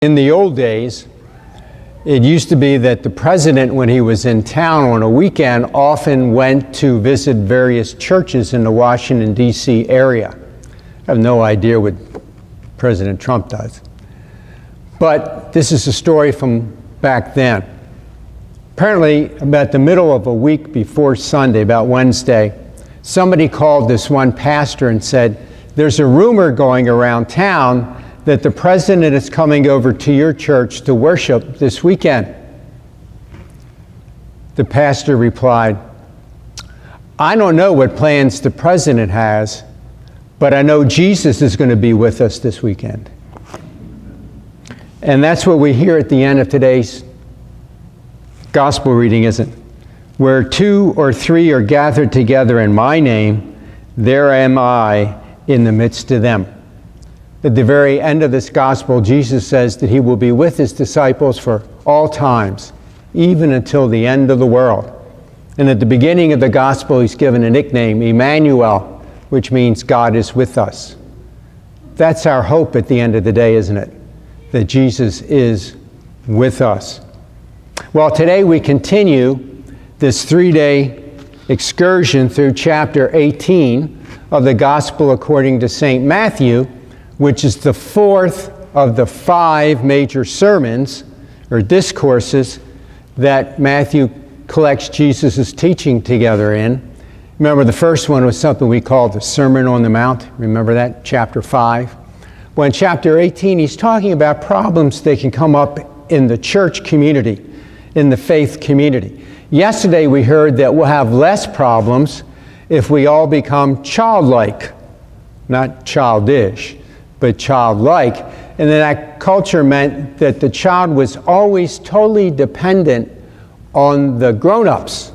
In the old days, it used to be that the president, when he was in town on a weekend, often went to visit various churches in the Washington, D.C. area. I have no idea what President Trump does. But this is a story from back then. Apparently, about the middle of a week before Sunday, about Wednesday, somebody called this one pastor and said, "There's a rumor going around town that the president is coming over to your church to worship this weekend." The pastor replied, "I don't know what plans the president has, but I know Jesus is going to be with us this weekend." And that's what we hear at the end of today's gospel reading, isn't it? Where two or three are gathered together in my name, there am I in the midst of them. At the very end of this gospel, Jesus says that he will be with his disciples for all times, even until the end of the world. And at the beginning of the gospel, he's given a nickname, Emmanuel, which means God is with us. That's our hope at the end of the day, isn't it? That Jesus is with us. Well, today we continue this 3-day excursion through chapter 18 of the Gospel according to St. Matthew, which is the fourth of the 5 major sermons or discourses that Matthew collects Jesus' teaching together in. Remember, the first one was something we called the Sermon on the Mount. Remember that? Chapter 5. Well, in chapter 18, he's talking about problems that can come up in the church community, in the faith community. Yesterday, we heard that we'll have less problems if we all become childlike, not childish, but childlike. And then that culture meant that the child was always totally dependent on the grown-ups,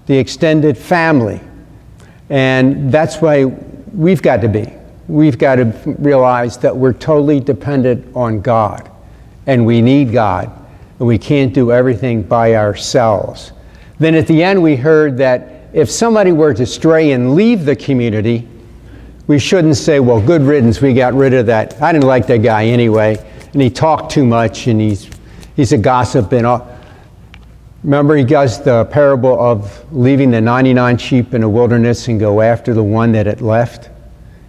the extended family. And that's why we've got to be. We've got to realize that we're totally dependent on God. And we need God. And we can't do everything by ourselves. Then at the end we heard that if somebody were to stray and leave the community, we shouldn't say, well, good riddance, we got rid of that. I didn't like that guy anyway, and he talked too much, and he's a gossip. And all. Remember, he does the parable of leaving the 99 sheep in the wilderness and go after the one that had left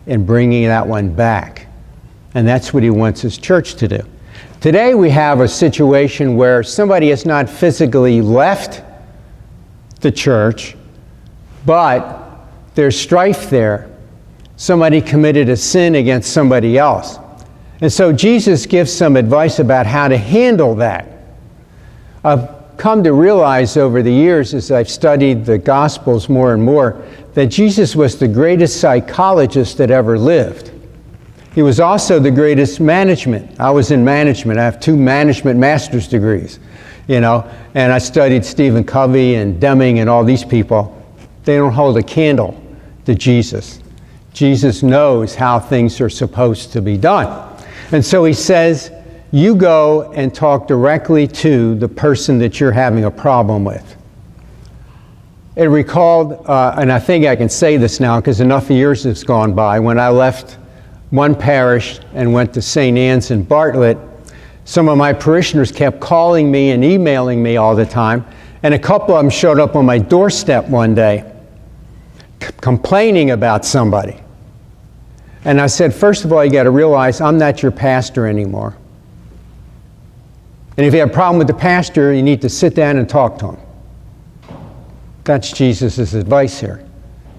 and bringing that one back. And that's what he wants his church to do. Today we have a situation where somebody has not physically left the church, but there's strife there. Somebody committed a sin against somebody else. And so Jesus gives some advice about how to handle that. I've come to realize over the years as I've studied the Gospels more and more that Jesus was the greatest psychologist that ever lived. He was also the greatest management. I was in management. I have 2 management master's degrees, and I studied Stephen Covey and Deming and all these people. They don't hold a candle to Jesus. Jesus knows how things are supposed to be done. And so he says, you go and talk directly to the person that you're having a problem with. It recalled, and I think I can say this now because enough years has gone by, when I left one parish and went to St. Anne's in Bartlett, some of my parishioners kept calling me and emailing me all the time, and a couple of them showed up on my doorstep one day complaining about somebody. And I said, first of all, you got to realize I'm not your pastor anymore. And if you have a problem with the pastor, you need to sit down and talk to him. That's Jesus' advice here.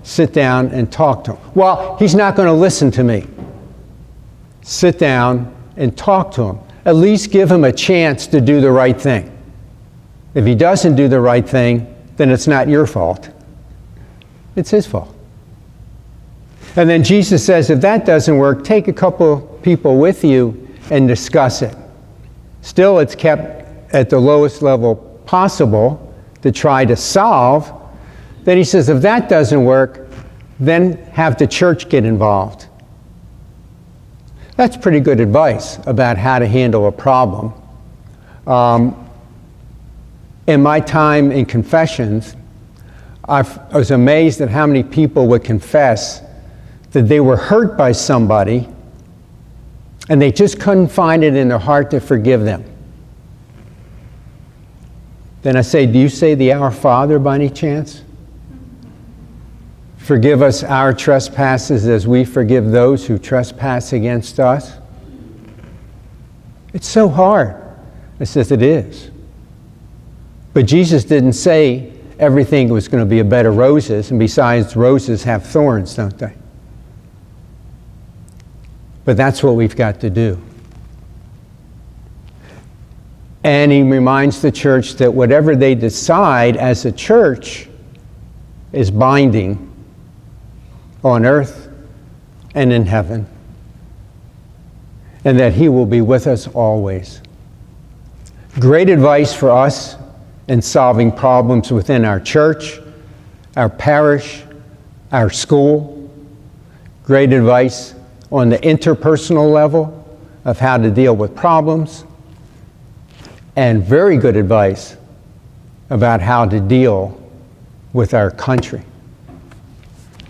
Sit down and talk to him. Well, he's not going to listen to me. Sit down and talk to him. At least give him a chance to do the right thing. If he doesn't do the right thing, then it's not your fault. It's his fault. And then Jesus says, if that doesn't work, take a couple people with you and discuss it. Still, it's kept at the lowest level possible to try to solve. Then he says, if that doesn't work, then have the church get involved. That's pretty good advice about how to handle a problem. In my time in confessions, I was amazed at how many people would confess that they were hurt by somebody and they just couldn't find it in their heart to forgive them. Then I say, do you say the Our Father by any chance? Forgive us our trespasses as we forgive those who trespass against us. It's so hard. It says it is. But Jesus didn't say everything was going to be a bed of roses, and besides, roses have thorns, don't they? But that's what we've got to do. And he reminds the church that whatever they decide as a church is binding on earth and in heaven, and that he will be with us always. Great advice for us in solving problems within our church, our parish, our school. Great advice on the interpersonal level of how to deal with problems. And very good advice about how to deal with our country.